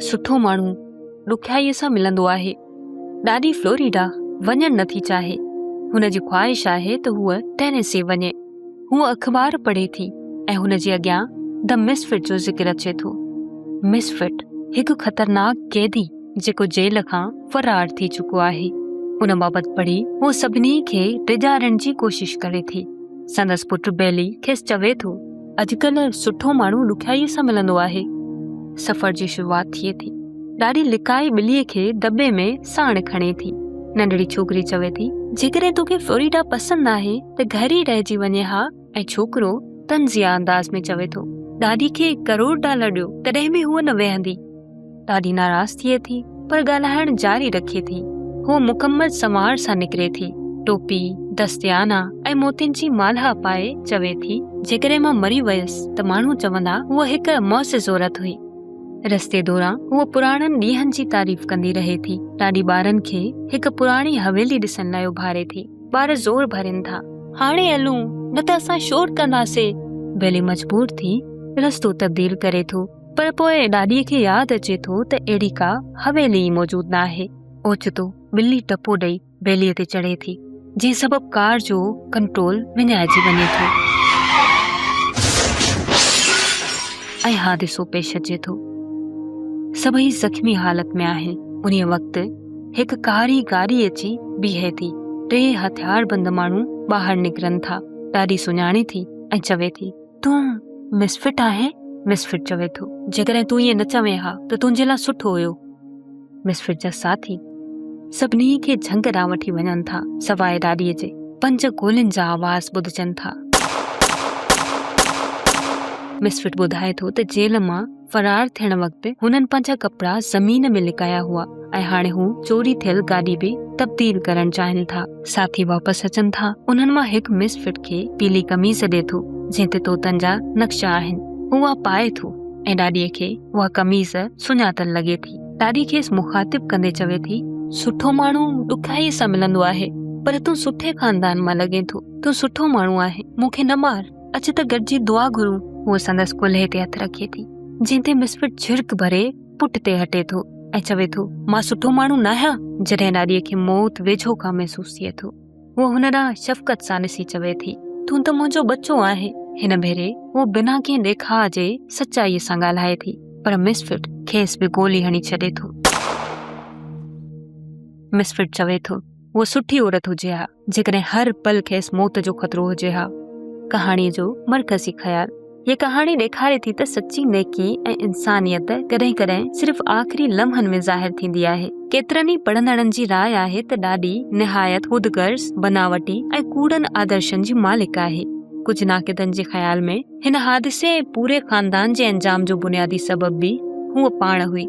सुठो माण्हू ॾुखियाईअ सां मिलंदो आहे। ॾाढी फ्लोरिडा वञणु नथी चाहे। हुनजी ख़्वाहिश आहे त हूअ टेनेसी वञे। हूअ अख़बार पढ़े थी ऐं हुनजे अॻियां द मिसफिट जो ज़िक्र अचे थो। मिसफिट हिकु ख़तरनाक कैदी जेको जेल खां फ़रार थी चुको आहे। उन बाबति पढ़ी हू सभिनी खे डिॼारण जी कोशिश करे थी। संदसि पुटु बेली खेसि चवे थो, अॼुकल्ह सुठो माण्हू ॾुखियाईअ सां मिलंदो आहे। सफ़र जी शुरूआति थिए थी। ॾाढी लिकाई ॿिलीअ खे दॿे में साण खणे थी। नंढड़ी छोकिरी चवे थी, जेकॾहिं तोखे फ्लोरिडा पसंदि आहे त घर ई रहिजी वञे हा। ऐं छोकिरो तंज़िया अंदाज़ में चवे थो, ॾाॾी खे $1 ॾियो तॾहिं बि हूअ न वेहंदी। ॾाढी नाराज़ थिए थी पर ॻाल्हाइण जारी रखे थी। हूअ मुकमल संवार सां निकिरे थी। टोपी, दस्तियाना ऐं मोतियुनि जी माला पाए चवे थी, जेकॾहिं मां मरी वयसि त माण्हू चवंदा हूअ हिकु मुअज़्ज़िज़ औरत हुई। रस्ते दौरान हूअ पुराणनि ॾींहंनि जी तारीफ़ कंदी रहे थी। ॾाढी ॿारनि खे हिकु पुराणी हवेली ॾिसण लाइ उभारे थी। ॿार ज़ोर भरनि था, हाणे हलूं न त असां शोर कंदासीं। बेली मजबूर थी रस्तो तब्दील करे थो, पर पोइ ॾाॾीअ खे यादि अचे थो त अहिड़ी का हवेली ई मौजूदु न आहे। ओचितो ॿिली टपो ॾेई बेलीअ ते चढ़े थी, जंहिं सबबु कार जो कंट्रोल विञाइजी वञे थो ऐं हादिसो पेश अचे थो। सभई ज़ख़्मी हालत में आहिनि। उन वक़्तु हिकु कारी गाॾी अची बीहे थी। 3 हथियारबंद माण्हू ॿाहिरि निकिरनि था। ॾाढी सुञाणे थी ऐं चवे थी, तूं मिसफिट आहे? मिसफिट चवे थो, जेकॾहिं तूं ईअं न चवे हा त तुंहिंजे लाइ सुठो हुयो। मिसफिट जा साथी सभिनी खे झंग ॾांहुं वठी वञनि था, सवाइ ॾाॾीअ जे। 5 गोलियुनि जा आवाज़ ॿुधजनि था। मिसफिट ॿुधाए थो त जेल मां फ़रार थियण वक़्तु हुननि पंहिंजा कपिड़ा ज़मीन में लिकाया हुआ ऐं हाणे हू चोरी थियल गाॾी बि तब्दील करणु चाहिनि था। साथी वापसि अचनि था। उन्हनि मां हिकु मिसफिट खे पीली कमीज़ ॾिए थो जंहिं ते तोतनि जा नक्शा आहिनि। उहा पाए थो ऐं ॾाॾीअ खे उहा कमीज़ सुञातल लॻे थी। ॾाॾी खेसि मुखातिब कंदे चवे थी, सुठो माण्हू ॾुखियाईअ सां मिलंदो आहे, पर तूं सुठे ख़ानदान मां लॻे थो। तूं सुठो माण्हू आहे, मूंखे न मार। अच त गॾिजी दुआ घुरूं। हूअ संदसि कुल्हे ते हथु रखे थी, जंहिं ते मिसफिट झिड़क भरे पुट ते हटे थो ऐं चवे थो, मां सुठो माण्हू न आहियां। जॾहिं ॾाॾीअ खे मौत वेझो खां महसूस थिए थो, उहो हुन ॾांहुं शफ़क़त सां ॾिसी चवे थी, तूं त मुंहिंजो बच्चो आहे। हिन भेरे उहो बिना कंहिं ॾेखार जे सचाईअ सां ॻाल्हाए थी, पर मिसफिट खेसि बि गोली हणी छॾे थो। मिसफिट चवे थो, उहा सुठी औरत हुजे हा, जेकॾहिं हर पल खेसि मौत जो ख़तरो हुजे हा। कहाणीअ जो मरकज़ी ख़्याल, हीअ कहाणी ॾेखारे थी त सची नेकी ऐं इंसानियत कॾहिं कॾहिं सिर्फ़ आख़िरी लम्हनि में ज़ाहिर थींदी आहे। केतिरनि ई पढ़ंदड़नि जी राय आहे त ॾाॾी निहायत ख़ुदगर्ज़, बनावटी ऐं कूड़नि आदर्शनि जी मालिक आहे। कुझु नाक़िदनि जे ख़्याल में हिन हादिसे ऐं पूरे ख़ानदान जे अंजाम जो बुनियादी सबबु बि हूअ पाण हुई।